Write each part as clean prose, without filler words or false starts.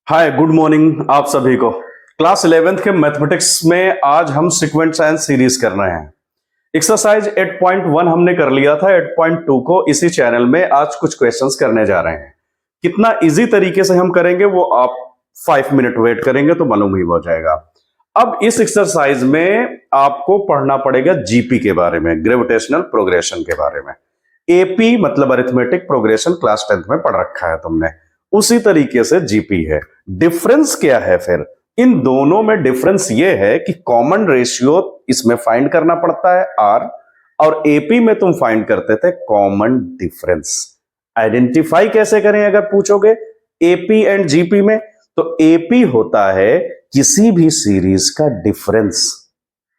Hi good morning आप सभी को। क्लास 11th के मैथमेटिक्स में आज हम सीक्वेंट साइंस सीरीज कर रहे हैं। एक्सरसाइज 8.1 हमने कर लिया था। 8.2 को इसी चैनल में आज कुछ क्वेश्चंस करने जा रहे हैं। कितना इजी तरीके से हम करेंगे वो आप 5 मिनट वेट करेंगे तो मालूम ही हो जाएगा। अब इस एक्सरसाइज में आपको पढ़ना पड़ेगा जीपी के बारे में, ग्रेविटेशनल प्रोग्रेशन के बारे में। एपी मतलब अरिथमेटिक प्रोग्रेशन क्लास 10th में पढ़ रखा है तुमने, उसी तरीके से जीपी है। डिफरेंस क्या है फिर इन दोनों में? डिफरेंस ये है कि कॉमन रेशियो इसमें फाइंड करना पड़ता है आर, और एपी में तुम फाइंड करते थे कॉमन डिफरेंस। आइडेंटिफाई कैसे करें अगर पूछोगे एपी एंड जीपी में, तो एपी होता है किसी भी सीरीज का डिफरेंस।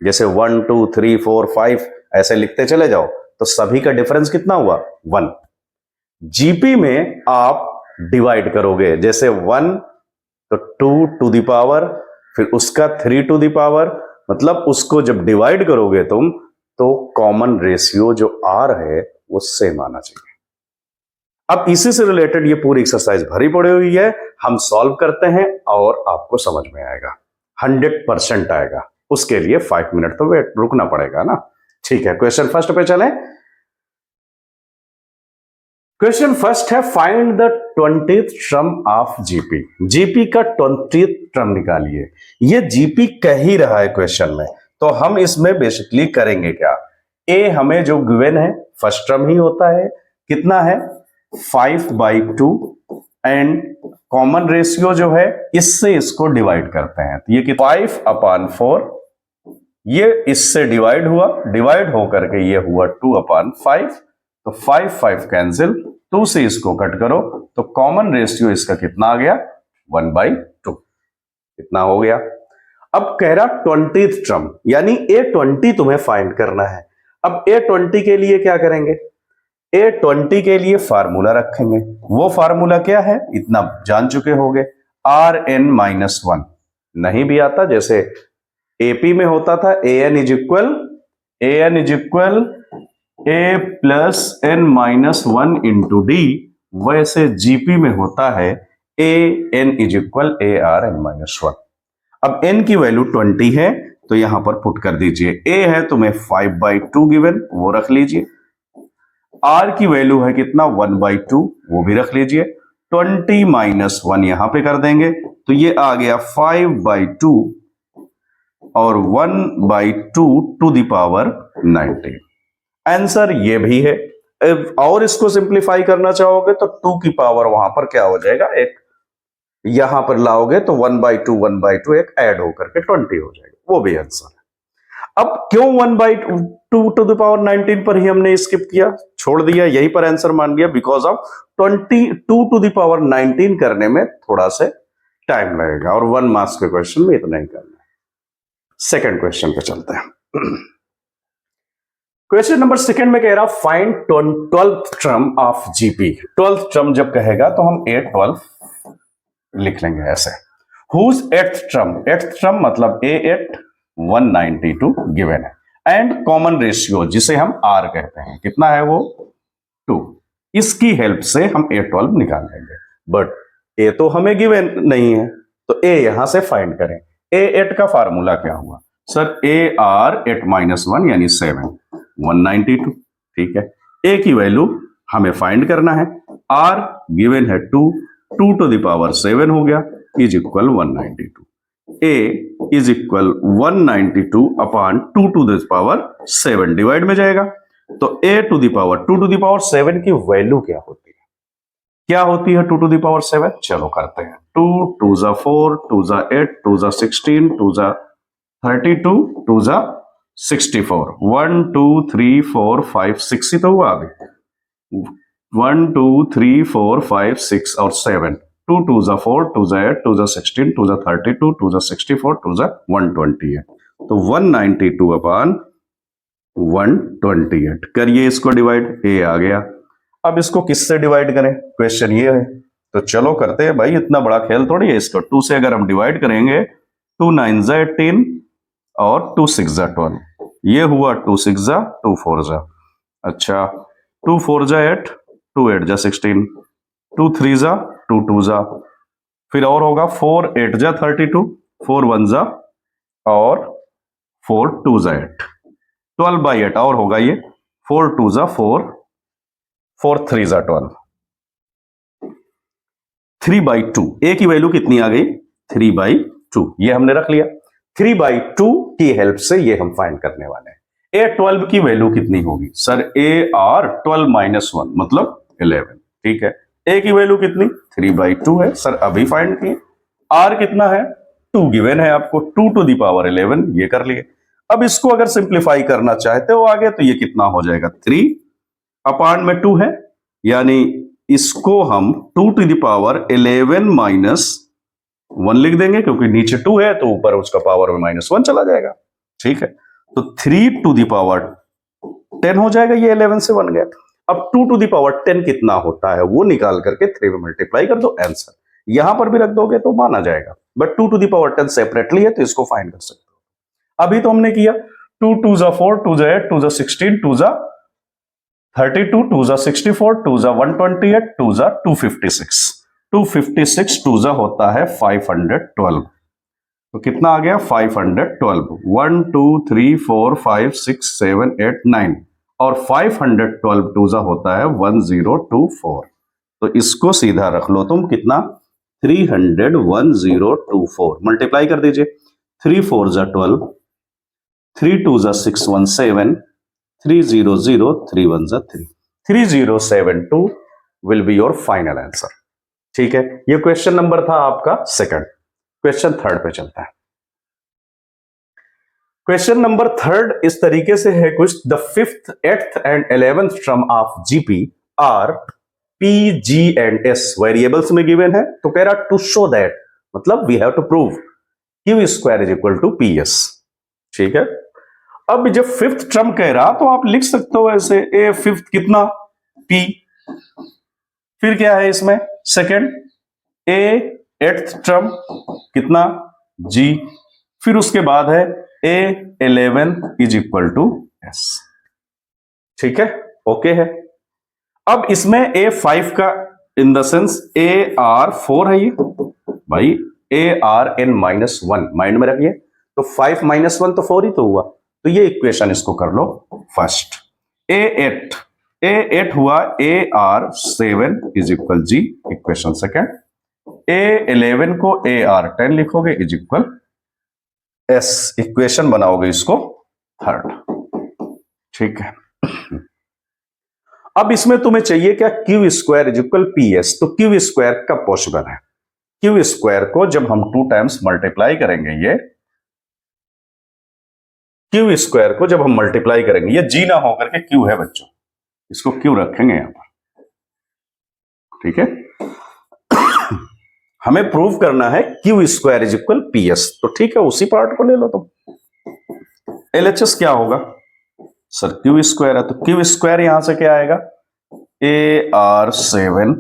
जैसे 1 2 3 4 5 ऐसे लिखते चले जाओ तो सभी का डिफरेंस कितना हुआ? 1। जीपी में आप डिवाइड करोगे, जैसे 1 तो 2 टू द पावर, फिर उसका 3 टू द पावर, मतलब उसको जब डिवाइड करोगे तुम तो कॉमन रेशियो जो आर है वो सेम आना चाहिए। अब इसी से रिलेटेड ये पूरी एक्सरसाइज भरी पड़ी हुई है, हम सॉल्व करते हैं और आपको समझ में आएगा, 100% आएगा। उसके लिए 5 मिनट तो वेट रुकना पड़ेगा ना। ठीक है, क्वेश्चन फर्स्ट पे चलें। क्वेश्चन फर्स्ट है, find the 20th term of GP. GP का 20th टर्म निकालिए। ये जीपी कह ही रहा है क्वेश्चन में, तो हम इसमें बेसिकली करेंगे क्या? ए हमें जो गिवन है फर्स्ट टर्म ही होता है, कितना है? 5/2, एंड कॉमन रेशियो जो है इससे इसको डिवाइड करते हैं, तो ये कि 5/4, ये इससे डिवाइड हुआ, डिवाइड होकर के ये हुआ 2/5, तो 5 कैंसिल, 2 से इसको कट करो तो कॉमन रेशियो इसका कितना आ गया? 1/2। कितना हो गया? अब कह रहा 20th टर्म, यानी A20 तुम्हें फाइंड करना है। अब A20 के लिए क्या करेंगे? A20 के लिए फार्मूला रखेंगे। वो फार्मूला क्या है? इतना जान चुके होगे, Rn-1। नहीं भी आता, जैसे एपी में होता था an is equal a plus n-1 into D, वैसे जीपी में होता है an इज इक्वल ARn-1। अब n की वैल्यू 20 है तो यहां पर पुट कर दीजिए। a है तुम्हें 5/2 गिवन, वो रख लीजिए। r की वैल्यू है कितना? 1/2, वो भी रख लीजिए। 20 - 1 यहां पे कर देंगे तो ये आ गया 5/2 और 1/2 टू द पावर 19। आंसर ये भी है। और इसको सिंप्लीफाई करना चाहोगे तो 2 की पावर वहां पर क्या हो जाएगा? एक यहां पर लाओगे तो 1/2 एक ऐड होकर के 20 हो जाएगा, वो भी आंसर है। अब क्यों 1/2 टू द पावर 19 पर ही हमने स्किप किया, छोड़ दिया, यहीं पर आंसर मान लिया? Because of 22 to the power 19 करने में थोड़ा से टाइम लगेगा, और 1 मार्क्स के क्वेश्चन में इतना ही करना है। सेकेंड क्वेश्चन पे चलते हैं। क्वेश्चन नंबर सेकंड में कह रहा find 12th term of GP. 12th term जब कहेगा तो हम A12 लिख लेंगे ऐसे। Whose 8th term, 8th term मतलब A8 192 गिवन है, एंड कॉमन रेशियो जिसे हम R कहते हैं, कितना है वो? 2। इसकी हेल्प से हम A12 निकाल लेंगे, बट A तो हमें गिवन नहीं है, तो A यहां से फाइंड करें। A8 का फार्मूला क्या हुआ सर? AR8-1 यानी 7, 192। ठीक है, ए की वैल्यू हमें फाइंड करना है, आर गिवन है 2 टू द पावर 7 हो गया, is equal 192। A is equal 192 upon 2 to the power 7 divide में जाएगा, तो A to the power 2 to the power 7 की वैल्यू क्या होती है? क्या होती है 2 टू द पावर 7? चलो करते हैं। 2 2 जा 4, 2 जा 8, 2 जा 16, 2 जा 32, 2 जा 64, 1 2 3 4 5 6 ही तो हुआ अभी। 1 2 3 4 5 6 और 7, 2 2 जा 4, 2 जा 8, 2 जा 16, 2 जा 32, 2 जा 64, 2 जा 128, तो 192 अपॉन 128। करिए इसको डिवाइड, ए आ गया। अब इसको किससे डिवाइड करें? क्वेश्चन ये है, तो चलो करते हैं भाई, इतना बड़ा खेल थोड़ी है। इसको 2 से अगर हम डिवाइड करेंगे, 2 9 जा 18 और 2 6 जा 12, ये हुआ 2 6 जा 2 4 जा, अच्छा 2 4 जा 8, 2 8 जा 16, 2 3 जा 2 2 जा फिर और होगा 4 8 जा 32, 4 1 जा और 4 2 जा 8, 12/8 और होगा ये 4 2 जा 4, 4 3 जा 12, 3/2। ए की वैल्यू कितनी आ गई? 3/2। ये हमने रख लिया। 3/2 की हेल्प से ये हम फाइंड करने वाले हैं। ए 12 की वैल्यू कितनी होगी? सर ए आर 12 - 1 मतलब 11। ठीक है, ए की वैल्यू कितनी? 3/2 है। सर अभी फाइंड किए। आर कितना है? 2 गिवन है आपको, 2 to the power 11, ये कर लिए। अब इसको अगर सिंप्लीफाई करना चाहते हो आगे तो ये कितना हो जाएगा? 3 अपान में 2 है, यानी इसको हम 2 to the power 11 - 1 लिख देंगे, क्योंकि नीचे 2 है तो ऊपर उसका पावर में -1 चला जाएगा। ठीक है, तो 3 to the power 10 हो जाएगा। ये 11 से 1 गया। अब 2 to the power 10 कितना होता है वो निकाल करके 3 में मल्टीप्लाई कर दो, आंसर यहां पर भी रख दोगे तो माना जाएगा। But 2 to the power 10 separately है तो इसको फाइंड कर सकते हो। अभी तो हमने किया 2 2 जा 4, 2 जा 8, 2 जा 16, 2 जा 32, 2 जा 64, 2 जा 128, 2 जा 256, 256 2 जा होता है 512। तो कितना आ गया? 512। 1 2 3 4 5 6 7 8 9 और 512 2 जा होता है 1024। तो इसको सीधा रख लो तुम, कितना? 300 1024। मल्टीप्लाई कर दीजिए। 3 4 जा 12, 3 2 जा 617, 3 0 0 3 1 जा 3, 3072 will be your final answer. ठीक है, ये क्वेश्चन नंबर था आपका सेकंड। क्वेश्चन थर्ड पे चलता है। क्वेश्चन नंबर थर्ड इस तरीके से है कुछ। The 5th 8th and 11th term of GP are P G and S variables में गिवन है। तो कह रहा टू शो दैट, मतलब we have to prove Q square is equal to P S. ठीक है, अब जब 5th टर्म कह रहा तो आप लिख सकते हो ऐसे, ए 5th कितना? पी। फिर क्या है इसमें? सेकंड ए 8th टर्म कितना? जी। फिर उसके बाद है ए 11 इज इक्वल टू एस। ठीक है, ओके है। अब इसमें ए 5 का in the sense A R 4 है ये भाई, ए आर एन -1 माइंड में रखिए। तो 5 - 1 तो 4 ही तो हुआ। तो ये इक्वेशन इसको कर लो फर्स्ट। ए 8 हुआ ए आर 7 इज इक्वल जी, इक्वेशन सेकेंड। ए 11 को ए आर 10 लिखोगे इज इक्वल एस, इक्वेशन बनाओगे इसको थर्ड। ठीक है, अब इसमें तुम्हें चाहिए क्या? Q square is equal P S. तो क्यू स्क्वायर कब पॉसिबल है? क्यू स्क्वायर को जब हम 2 टाइम्स मल्टीप्लाई करेंगे, ये क्यू स्क्वायर को जब हम मल्टीप्लाई करेंगे, ये जी ना होकर के क्यू है बच्चों, इसको क्यू रखेंगे यहां पर। ठीक है, हमें प्रूव करना है Q square is equal P S. तो ठीक है, उसी पार्ट को ले लो तुम। एलएचएस क्या होगा? सर क्यू स्क्वायर है, तो क्यू स्क्वायर यहां से क्या आएगा? ए आर 7,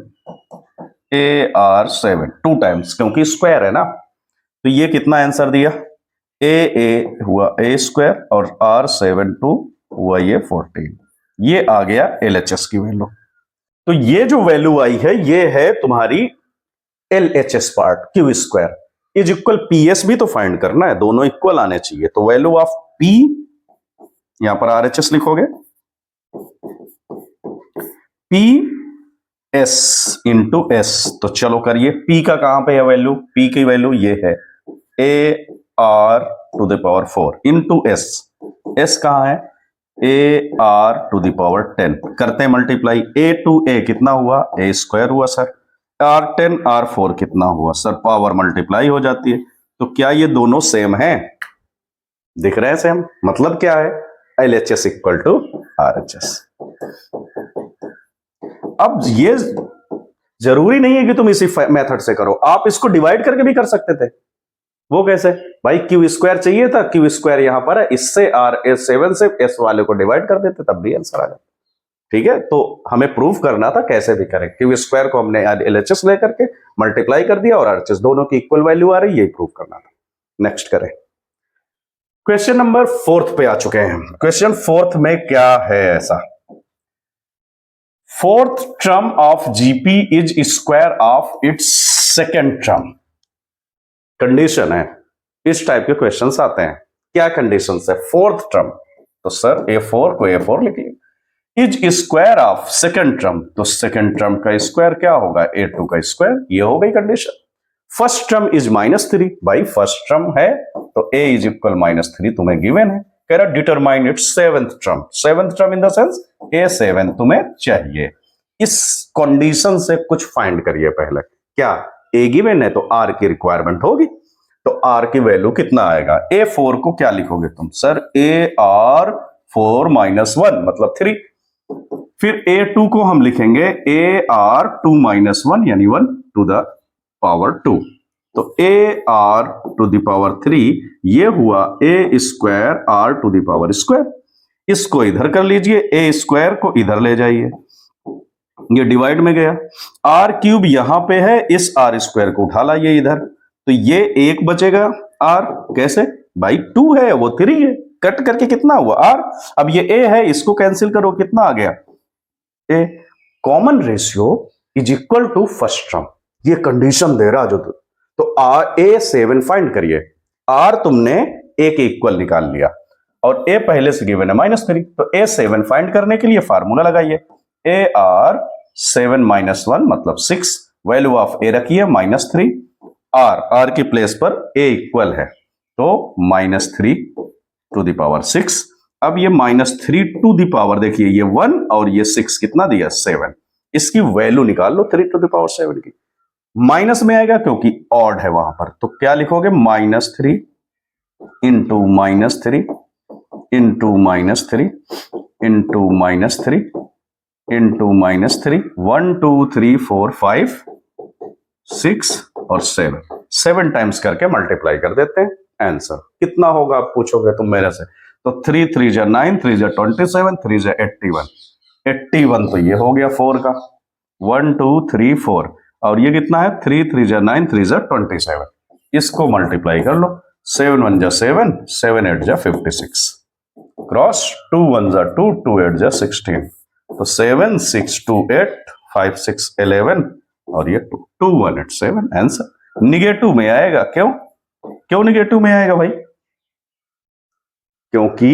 ए आर 7 2 टाइम्स, क्योंकि स्क्वायर है ना। तो ये कितना आंसर दिया? ए हुआ ए स्क्वायर और आर 7 2 हुआ ये 14। ये आ गया एलएचएस की वैल्यू। तो ये जो वैल्यू आई है ये है तुम्हारी LHS part. Q square is equal P S भी तो फाइंड करना है, दोनों इक्वल आने चाहिए। तो वैल्यू ऑफ पी, यहां पर आरएचएस लिखोगे, पी एस इंटू एस। तो चलो करिए, पी का कहां पे है वैल्यू? पी की वैल्यू ये है A R to the power 4 into S. S कहां है? A R to the power 10। करते हैं मल्टीप्लाई। ए टू ए कितना हुआ? ए स्क्वायर हुआ सर। आर 10 आर 4 कितना हुआ सर? पावर मल्टीप्लाई हो जाती है। तो क्या ये दोनों सेम हैं? दिख रहे हैं सेम, मतलब क्या है? LHS equal to RHS. अब ये जरूरी नहीं है कि तुम इसी मेथड से करो, आप इसको डिवाइड करके भी कर सकते थे। वो कैसे भाई? क्यू स्क्वायर चाहिए था, क्यू स्क्वायर यहां पर है, इससे आर एस 7 से एस वाले को डिवाइड कर देते तब भी आंसर आ जाता। ठीक है, तो हमें प्रूफ करना था कैसे भी करें। क्यू स्क्वायर को हमने एलएचएस लेकर के मल्टीप्लाई कर दिया और आरएचएस दोनों की इक्वल वैल्यू आ रही, यही प्रूफ करना था। नेक्स्ट करें। क्वेश्चन नंबर 4 पे आ चुके हैं। क्वेश्चन 4 में क्या है ऐसा? 4th term of GP is square of its second term condition है, इस टाइप के क्वेश्चंस आते हैं। क्या कंडीशन है? फोर्थ टर्म, तो सर A4 को A4 लिख लिया। Is square of second term, तो सेकेंड टर्म का स्क्वायर क्या होगा? A2 का स्क्वायर। ये हो गई कंडीशन। फर्स्ट टर्म इज -3, भाई फर्स्ट टर्म है तो A इज इक्वल -3 तुम्हें गिवन है। कह रहा determine its seventh term, seventh term in the sense A7 तुम्हें चाहिए। इस कंडीशन से कुछ फाइंड करिए पहले। क्या A गिवन है तो R की रिक्वायरमेंट होगी, तो R की वैल्यू कितना आएगा? A4 को क्या लिखोगे तुम? सर AR4 -1 मतलब 3। फिर A2 को हम लिखेंगे AR2 -1 यानी 1 टू द पावर 2, तो AR टू द पावर 3 ये हुआ A square R to the power square. इसको इधर कर लीजिए, A स्क्वायर को इधर ले जाइए, ये डिवाइड में गया। R³ यहां पे है, इस R स्क्वायर को उठा लाइए इधर, तो ये 1 बचेगा। R कैसे भाई? 2 है वो 3 है, कट करके कितना हुआ R। अब ये A है, इसको कैंसिल करो, कितना आ गया? A common ratio is equal to first term. ये कंडीशन दे रहा जो तो A7 फाइंड करिए। R तुमने A के इक्वल निकाल लिया और A पहले से गिवन है -3, तो A7 फाइंड करने के लिए फार्मूला लगाइए। AR7 -1 मतलब 6, वैल्यू ऑफ A रखिए -3, R की प्लेस पर A इक्वल है तो -3 टू द पावर 6। अब ये -3 टू द पावर, देखिए ये 1 और ये 6 कितना दिया? 7। इसकी वैल्यू निकाल लो 3 टू द पावर 7 की। माइनस में आएगा क्योंकि ऑड है वहां पर, तो क्या लिखोगे? -3 इंटू -3 इंटू -3 इंटू -3 इंटू -3, 1 2 3 4 5 6 और 7 टाइम्स करके मल्टीप्लाई कर देते हैं। आंसर कितना होगा आप पूछोगे तुम मेरे से, तो 3 3 जा 9, 3 जा 27, 3 जा 81। 81 तो ये हो गया 4 का, 1 2 3 4, और ये कितना है? 3 3 जा 9, 3 जा 27। इसको मल्टीप्लाई कर लो, 7 1 जा 7, 7 8 जा 56, क्रॉस 2 1 जा 2, 2 8 जा 16, तो 7 6 2 8 5 6 11 और ये 2 2 1 8 7। आंसर निगेटिव में आएगा। क्यों निगेटिव में आएगा भाई? क्योंकि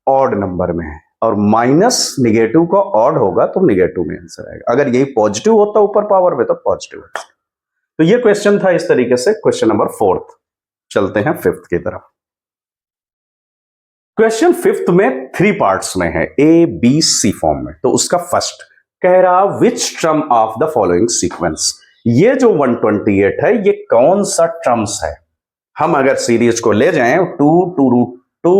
ऑड नंबर में है, और माइनस निगेटिव का ऑड होगा तो निगेटिव में आंसर आएगा। अगर यही पॉजिटिव होता ऊपर पावर में तो पॉजिटिव होता। तो ये क्वेश्चन था इस तरीके से, क्वेश्चन नंबर 4। चलते हैं 5th की तरफ। क्वेश्चन 5th में 3 पार्ट्स में है, ABC फॉर्म में। तो उसका फर्स्ट कह रहा which term of the following sequence, ये जो 128 है ये कौन सा टर्म्स है। हम अगर सीरीज को ले जाएं 2 2√2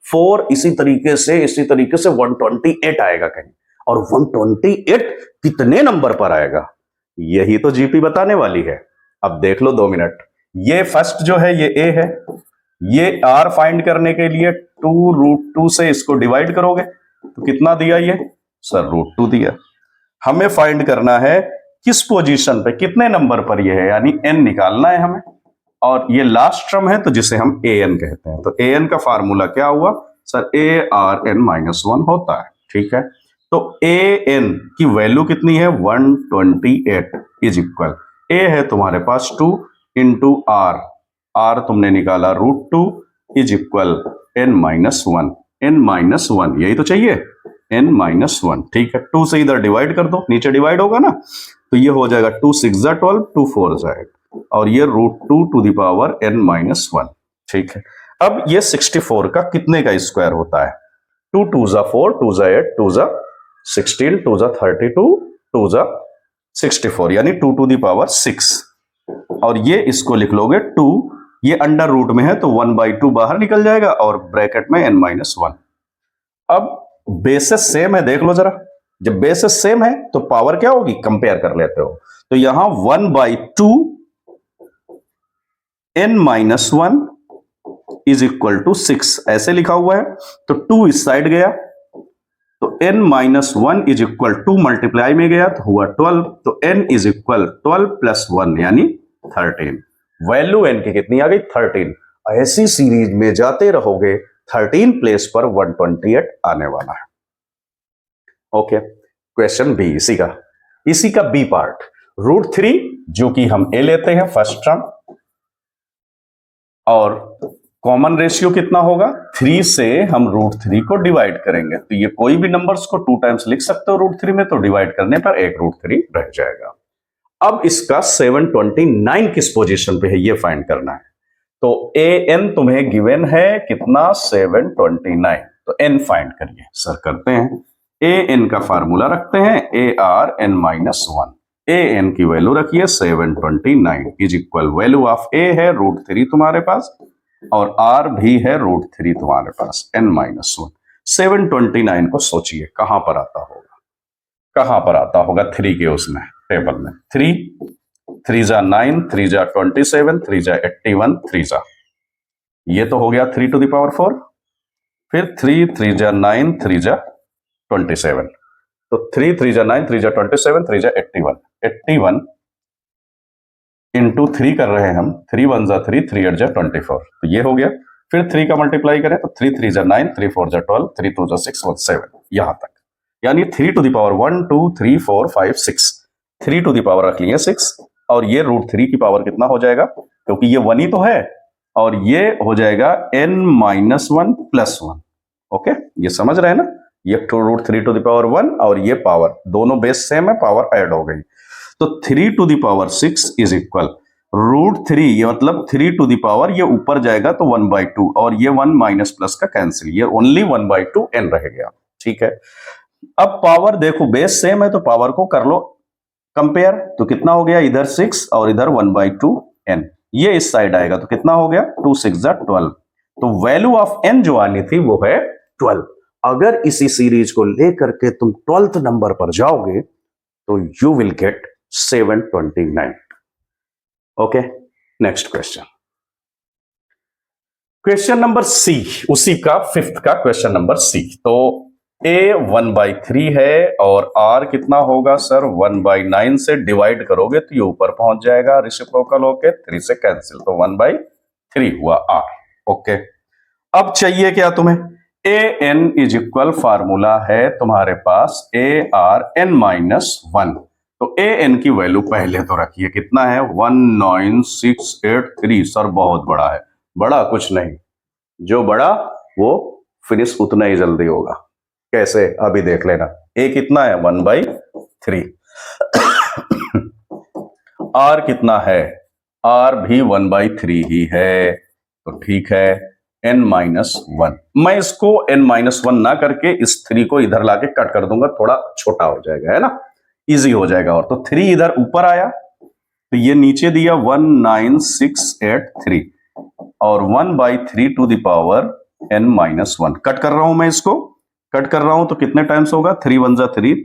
4 इसी तरीके से 128 आएगा कहीं, और 128 कितने नंबर पर आएगा यही तो जीपी बताने वाली है। अब देख लो 2 मिनट। ये फर्स्ट जो है ये A है, ये R फाइंड करने के लिए 2√2 से इसको डिवाइड करोगे तो कितना दिया ये? सर √2 दिया। हमें फाइंड करना है किस पोजीशन पे, कितने नंबर पर ये है, यानी n निकालना है हमें, और ये लास्ट टर्म है तो जिसे हम an कहते हैं। तो an का फार्मूला क्या हुआ? सर ARn-1 होता है। ठीक है, तो an की वैल्यू कितनी है? 128 इज इक्वल, a है तुम्हारे पास 2 इंटू r तुमने निकाला √2 इज इक्वल n-1, n-1 यही तो चाहिए, n-1। ठीक है, 2 से इधर डिवाइड कर दो, नीचे डिवाइड होगा ना, तो ये हो जाएगा 2 6 जा 12, 2 4 जा 8, और ये √2 टू द पावर n-1। ठीक है, अब ये 64 का कितने का स्क्वायर होता है? 2 2 जा 4, 2 जा 8, 2 जा 16, 2 जा 32, 2 जा 64, यानी 2 टू द पावर 6। और ये इसको लिख लोगे 2, ये अंडर रूट में है तो 1/2 बाहर निकल जाएगा और ब्रैकेट में n-1। अब बेसिस सेम है, देख लो जरा, जब बेसिस सेम है तो पावर क्या होगी? कंपेयर कर लेते हो, तो यहां 1/2 n-1 इज इक्वल टू 6 ऐसे लिखा हुआ है, तो 2 इस साइड गया तो n-1 इज इक्वल 2 मल्टीप्लाई में गया तो हुआ 12, तो n इज इक्वल 12 + 1 यानी 13। वैल्यू n की कितनी आ गई? 13। ऐसी सीरीज में जाते रहोगे 13 प्लेस पर 128 आने वाला है। ओके, क्वेश्चन बी इसी का बी पार्ट, √3 जो कि हम a लेते हैं फर्स्ट टर्म, और कॉमन रेशियो कितना होगा, 3 से हम √3 को डिवाइड करेंगे, तो ये कोई भी नंबर्स को 2 टाइम्स लिख सकते हो √3 में, तो डिवाइड करने पर एक √3 रह जाएगा। अब इसका 729 किस पोजीशन पे है ये फाइंड करना है। तो an तुम्हें गिवन है कितना, 729, तो n फाइंड करिए। सर करते हैं, an का फार्मूला रखते हैं ARn-1, an की वैल्यू रखिए 729 is equal, value of a है √3 तुम्हारे पास, और r भी है √3 तुम्हारे पास, n-1। 729 को सोचिए कहां पर आता होगा, कहां पर आता होगा 3 के उसमें टेबल में। 3 जा 9, 3 जा 27, 3 जा 81, 3 जा, ये तो हो गया 3 to the power 4, फिर 3 जा 9, 3 जा 27, तो 3 जा 9, 3 जा 27, 3 जा 81, 81 इंटू 3 कर रहे हैं हम, 3 1 जा 3, 3 8 जा 24, तो ये हो गया। फिर 3 का मल्टीप्लाई करें तो 3 जा 9, 3 4 जा 12, 3 2 जा 6, 1 7, यहां तक, यानी 3 to the power 1 2 3 4 5 6, 3 to the power रख लिए 6, और ये √3 की पावर कितना हो जाएगा, क्योंकि ये 1 ही तो है, और ये हो जाएगा n-1 + 1। ओके, ये समझ रहे हैं ना, ये √3 to the power 1 और ये पावर दोनों बेस सेम है, पावर ऐड हो गई, तो 3 to the power 6 is equal √3, ये मतलब 3 to the power, ये ऊपर जाएगा तो 1/2, और ये 1 माइनस प्लस का कैंसिल, ये ओनली 1/2 n रह गया। ठीक है, अब पावर देखो बेस सेम है, तो पावर को कर लो कंपेयर, तो कितना हो गया, इधर 6 और इधर 1/2 n, ये इस साइड आएगा तो कितना हो गया, 2 6 जा 12, तो वैल्यू ऑफ n जो आनी थी वो है 12। अगर इसी सीरीज को लेकर के तुम 12th नंबर पर जाओगे तो you will get 729। Okay, next question, question number C, उसी का 5th का क्वेश्चन नंबर सी। तो a 1/3 है और r कितना होगा सर, 1/9 से डिवाइड करोगे तो ये ऊपर पहुंच जाएगा रेसिप्रोकल होके, 3 से कैंसिल, तो 1/3 हुआ r। ओके, अब चाहिए क्या तुम्हें, an इज इक्वल, फार्मूला है तुम्हारे पास ARn-1, तो an की वैल्यू पहले तो रखिए, कितना है 19683, सर बहुत बड़ा है, बड़ा कुछ नहीं, जो बड़ा वो फिनिश उतना ही जल्दी होगा। कैसे, अभी देख लेना, a कितना है 1/3, r कितना है, r भी 1/3 ही है, तो ठीक है n-1, मैं इसको n-1 ना करके इस 3 को इधर लाके कट कर दूंगा, थोड़ा छोटा हो जाएगा, है ना, इजी हो जाएगा, और तो 3 इधर ऊपर आया तो ये नीचे दिया 19683, और 1/3 to the power n-1, cut कर रहा हूं मैं, इसको कट कर रहा हूं तो कितने टाइम्स होगा, 3 1 जा 3,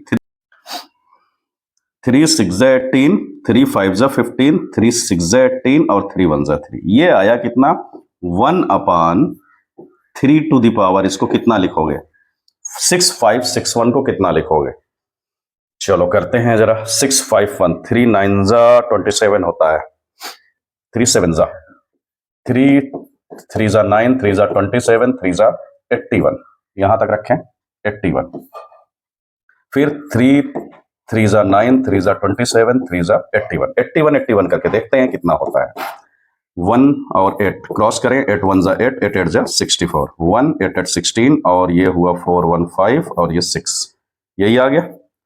3 6 जा 18, 3 5 जा 15, 3 6 जा 18 और 3 1 जा 3, ये आया कितना 1/3 to the power, इसको कितना लिखोगे 6561 को कितना लिखोगे, चलो करते हैं जरा, 651, 3 9 जा 27 होता है, 3 7 जा 3, 3 जा 9, 3 जा 27, 3 जा 81, यहां तक रखें 81, फिर 3 जा 9, 3 जा 27, 3 जा 81, 81 करके देखते हैं कितना होता है, 1 और 8 क्रॉस करें, 8 1 जा 8, 8 8 जा 64, 1 8 8 16, और ये हुआ 4 1 5 और ये 6, यही आ गया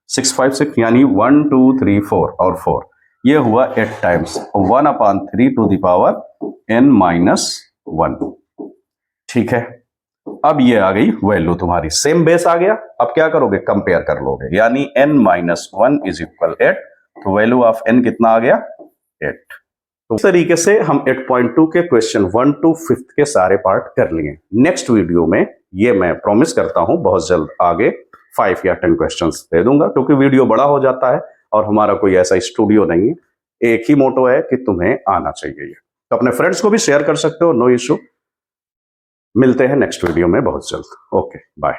656, यानी 1 2 3 4 और 4, ये हुआ 8 times 1/3 to the power n-1। ठीक है, अब ये आ गई वैल्यू तुम्हारी, सेम बेस आ गया, अब क्या करोगे, कंपेयर कर लोगे, यानी n-1 इज इक्वल 8, तो वैल्यू ऑफ n कितना आ गया 8। तो इस तरीके से हम 8.2 के क्वेश्चन 1 to 5th के सारे पार्ट कर लिए। नेक्स्ट वीडियो में ये मैं प्रॉमिस करता हूं बहुत जल्द आगे 5 या 10 क्वेश्चंस दे दूंगा, क्योंकि वीडियो बड़ा हो जाता है और हमारा कोई ऐसा स्टूडियो नहीं है, एक ही मोटो है कि तुम्हें आना चाहिए। तो अपने फ्रेंड्स को भी शेयर कर सकते हो, नो इश्यू। मिलते हैं नेक्स्ट वीडियो में बहुत जल्द। Okay, bye.